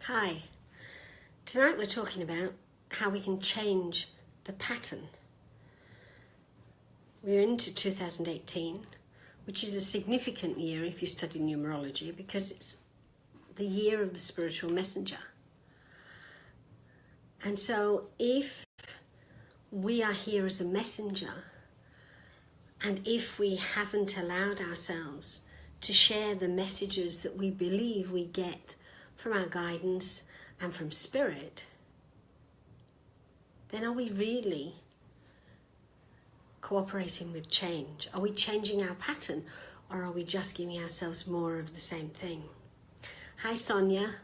Hi, tonight we're talking about how we can change the pattern. We're into 2018, which is a significant year if you study numerology because it's the year of the spiritual messenger. And so if we are here as a messenger, and if we haven't allowed ourselves to share the messages that we believe we get from our guidance and from spirit, then are we really cooperating with change? Are we changing our pattern, or are we just giving ourselves more of the same thing? Hi Sonia,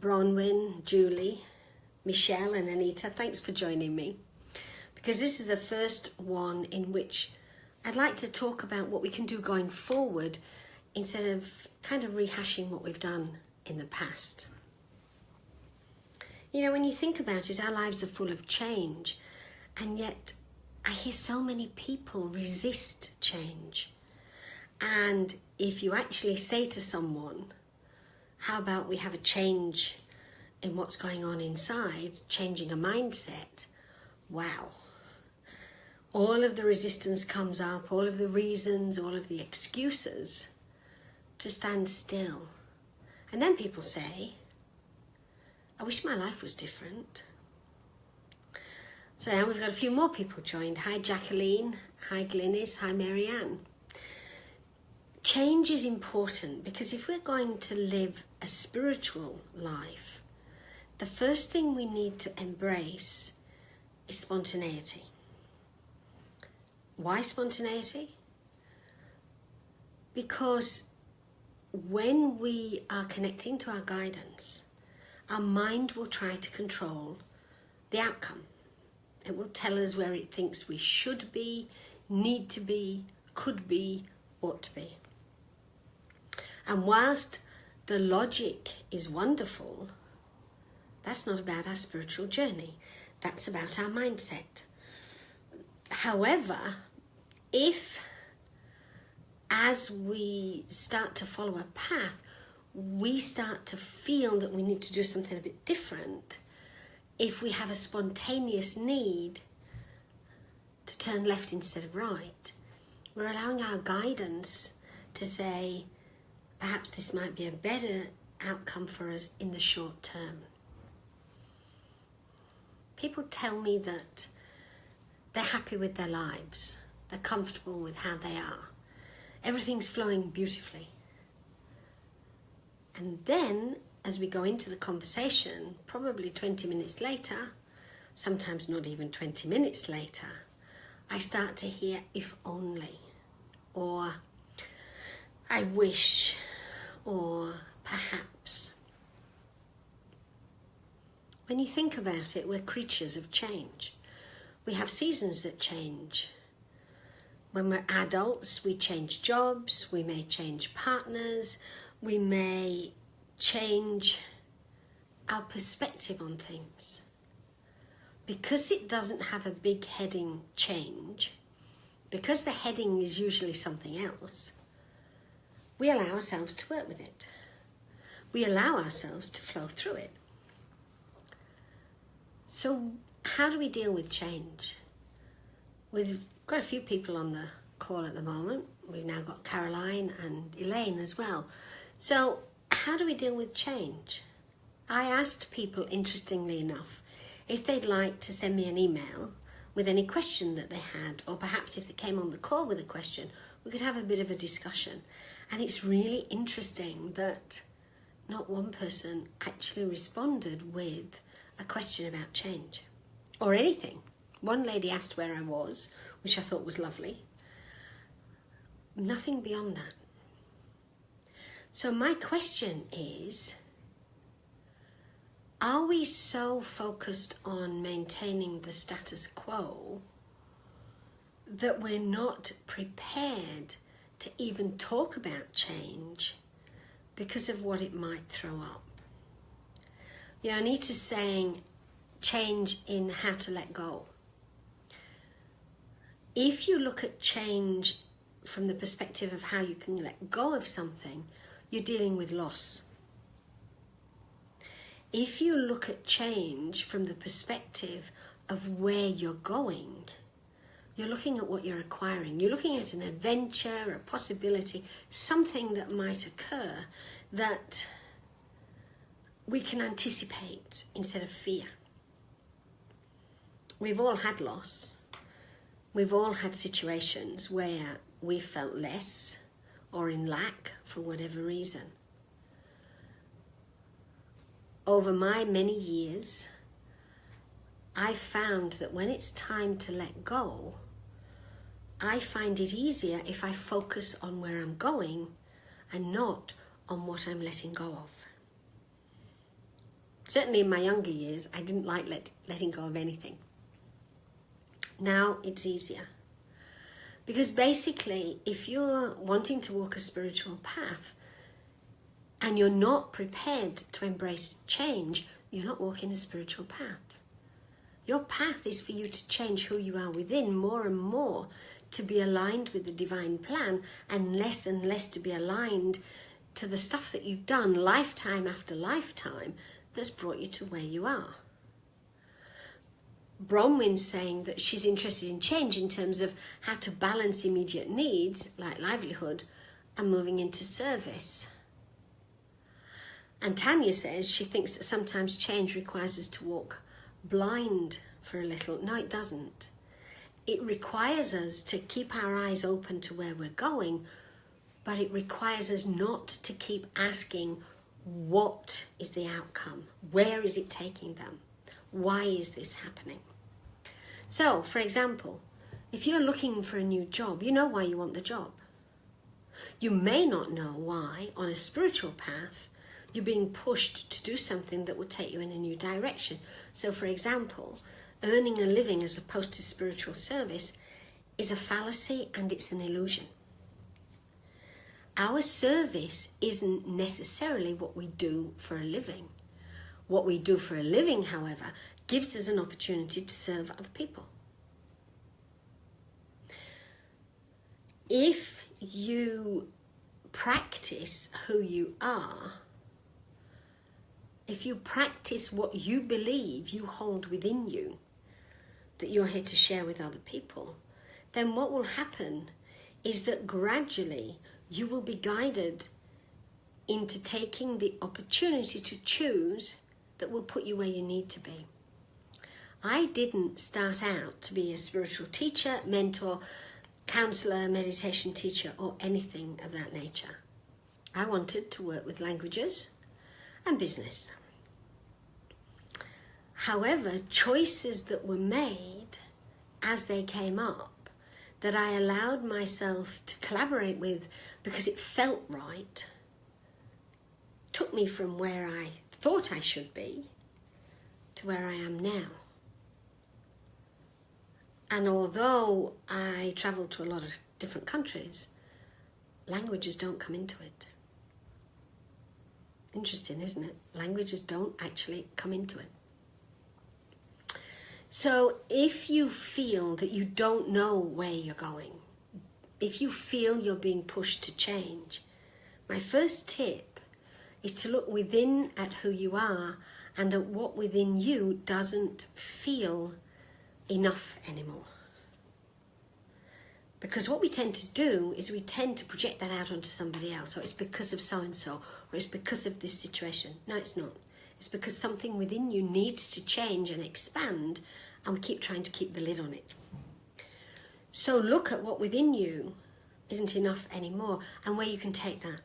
Bronwyn, Julie, Michelle and Anita, thanks for joining me, because this is the first one in which I'd like to talk about what we can do going forward instead of kind of rehashing what we've done in the past. You know, when you think about it, our lives are full of change, and yet I hear so many people resist change. And if you actually say to someone, how about we have a change in what's going on inside, changing a mindset, wow. All of the resistance comes up, all of the reasons, all of the excuses to stand still. And then people say, I wish my life was different. So now we've got a few more people joined. Hi Jacqueline, hi Glynis, hi Marianne. Change is important because if we're going to live a spiritual life, the first thing we need to embrace is spontaneity. Why spontaneity? Because when we are connecting to our guidance, our mind will try to control the outcome. It will tell us where it thinks we should be, need to be, could be, ought to be. And whilst the logic is wonderful, that's not about our spiritual journey. That's about our mindset. However, if as we start to follow a path, we start to feel that we need to do something a bit different, if we have a spontaneous need to turn left instead of right, we're allowing our guidance to say, perhaps this might be a better outcome for us in the short term. People tell me that they're happy with their lives, they're comfortable with how they are, everything's flowing beautifully. And then, as we go into the conversation, probably 20 minutes later, sometimes not even 20 minutes later, I start to hear if only, or I wish, or perhaps. When you think about it, we're creatures of change. We have seasons that change. When we're adults, we change jobs, we may change partners, we may change our perspective on things. Because it doesn't have a big heading change, because the heading is usually something else, we allow ourselves to work with it. We allow ourselves to flow through it. So how do we deal with change? We've got a few people on the call at the moment. We've now got Caroline and Elaine as well. So how do we deal with change? I asked people, interestingly enough, if they'd like to send me an email with any question that they had, or perhaps if they came on the call with a question, we could have a bit of a discussion. And it's really interesting that not one person actually responded with a question about change or anything. One lady asked where I was, which I thought was lovely. Nothing beyond that. So my question is, are we so focused on maintaining the status quo that we're not prepared to even talk about change because of what it might throw up? You know, Anita's saying change in how to let go. If you look at change from the perspective of how you can let go of something, you're dealing with loss. if you look at change from the perspective of where you're going, you're looking at what you're acquiring. You're looking at an adventure, a possibility, something that might occur that we can anticipate instead of fear. We've all had loss. We've all had situations where we felt less or in lack for whatever reason. Over my many years, I found that when it's time to let go, I find it easier if I focus on where I'm going and not on what I'm letting go of. Certainly in my younger years, I didn't like letting go of anything. Now it's easier. Because basically, if you're wanting to walk a spiritual path and you're not prepared to embrace change, you're not walking a spiritual path. Your path is for you to change who you are within more and more, to be aligned with the divine plan, and less to be aligned to the stuff that you've done lifetime after lifetime that's brought you to where you are. Bronwyn's saying that she's interested in change in terms of how to balance immediate needs like livelihood and moving into service. And Tanya says she thinks that sometimes change requires us to walk blind for a little. No, it doesn't. It requires us to keep our eyes open to where we're going, but it requires us not to keep asking, what is the outcome? Where is it taking them? Why is this happening? So, for example, if you're looking for a new job, you know why you want the job. You may not know why, on a spiritual path, you're being pushed to do something that will take you in a new direction. So, for example, earning a living as opposed to spiritual service is a fallacy and it's an illusion. Our service isn't necessarily what we do for a living. What we do for a living, however, gives us an opportunity to serve other people. If you practice who you are, if you practice what you believe you hold within you, that you're here to share with other people, then what will happen is that gradually you will be guided into taking the opportunity to choose that will put you where you need to be. I didn't start out to be a spiritual teacher, mentor, counselor, meditation teacher, or anything of that nature. I wanted to work with languages and business. However, choices that were made as they came up, that I allowed myself to collaborate with because it felt right, took me from where I thought I should be to where I am now. And although I travel to a lot of different countries, languages don't come into it. Interesting, isn't it? Languages don't actually come into it. So if you feel that you don't know where you're going, if you feel you're being pushed to change, my first tip is to look within at who you are and at what within you doesn't feel enough anymore. Because what we tend to do is we tend to project that out onto somebody else, or it's because of so-and-so, or it's because of this situation. No, it's not. It's because something within you needs to change and expand, and we keep trying to keep the lid on it. So look at what within you isn't enough anymore and where you can take that.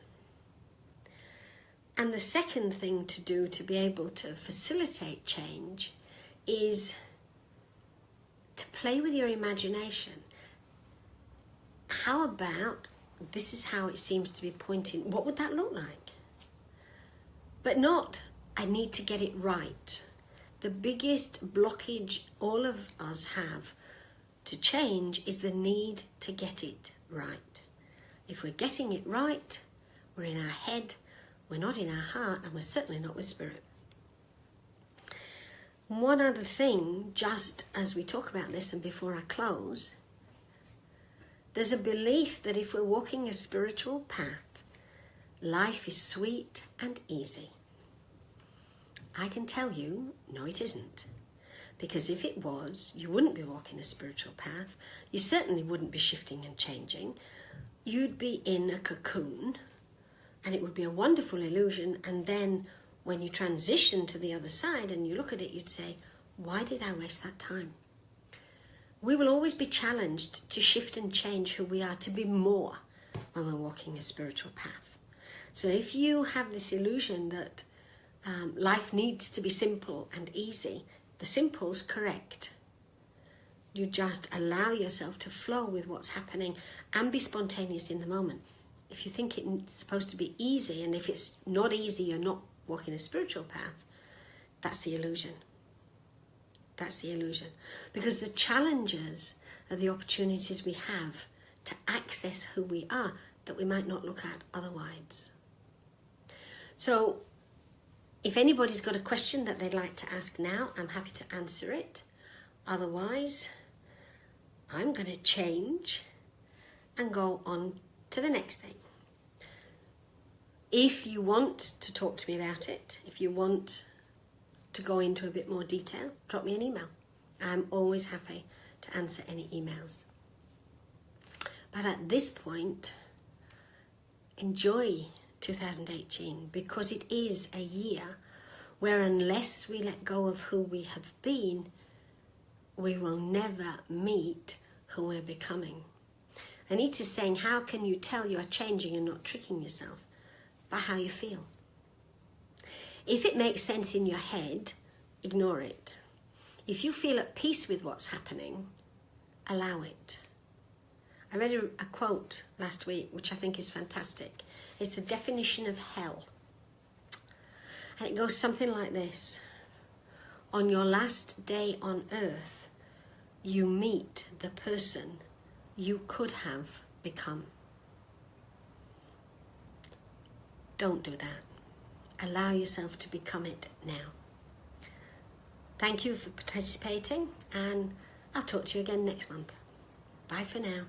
And the second thing to do to be able to facilitate change is to play with your imagination. How about, this is how it seems to be pointing, what would that look like? But not, I need to get it right. The biggest blockage all of us have to change is the need to get it right. If we're getting it right, we're in our head, we're not in our heart, and we're certainly not with spirit. One other thing, just as we talk about this and before I close, there's a belief that if we're walking a spiritual path, life is sweet and easy. I can tell you, no, it isn't. Because if it was, you wouldn't be walking a spiritual path. You certainly wouldn't be shifting and changing. You'd be in a cocoon, and it would be a wonderful illusion. And then when you transition to the other side and you look at it, you'd say, why did I waste that time? We will always be challenged to shift and change who we are, to be more when we're walking a spiritual path. So if you have this illusion that life needs to be simple and easy, the simple's correct. You just allow yourself to flow with what's happening and be spontaneous in the moment. If you think it's supposed to be easy, and if it's not easy, you're not walking a spiritual path, that's the illusion. That's the illusion. Because the challenges are the opportunities we have to access who we are that we might not look at otherwise. So, if anybody's got a question that they'd like to ask now, I'm happy to answer it. Otherwise, I'm going to change and go on to the next thing. If you want to talk to me about it, if you want to go into a bit more detail, drop me an email. I'm always happy to answer any emails. But at this point, enjoy 2018, because it is a year where unless we let go of who we have been, we will never meet who we're becoming. Anita's saying, how can you tell you are changing and not tricking yourself? By how you feel. If it makes sense in your head, ignore it. If you feel at peace with what's happening, allow it. I read a quote last week, which I think is fantastic. It's the definition of hell. And it goes something like this. On your last day on earth, you meet the person you could have become. Don't do that. Allow yourself to become it now. Thank you for participating, and I'll talk to you again next month. Bye for now.